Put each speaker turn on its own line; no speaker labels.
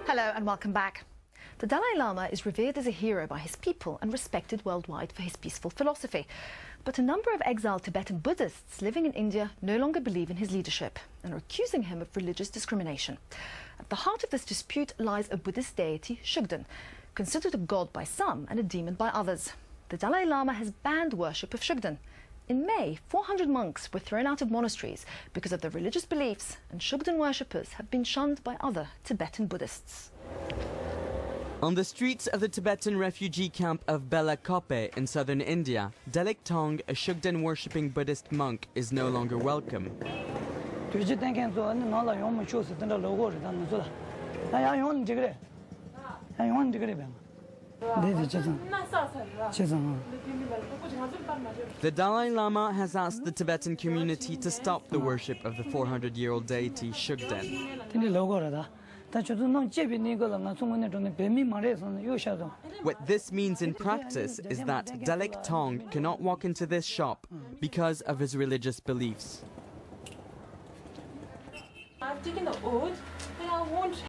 Hello and welcome back. The Dalai Lama is revered as a hero by his people and respected worldwide for his peaceful philosophy. But a number of exiled Tibetan Buddhists living in India no longer believe in his leadership and are accusing him of religious discrimination. At the heart of this dispute lies a Buddhist deity, Shugden, considered a god by some and a demon by others. The Dalai Lama has banned worship of Shugden. In May, 400 monks were thrown out of monasteries because of their religious beliefs, and Shugden worshippers have been shunned by other Tibetan Buddhists.
On the streets of the Tibetan refugee camp of Belakope in southern India, Delik Tong, a Shugden worshipping Buddhist monk, is no longer welcome. The Dalai Lama has asked the Tibetan community to stop the worship of the 400-year-old deity Shugden. What this means in practice is that Delik Tong cannot walk into this shop because of his religious beliefs.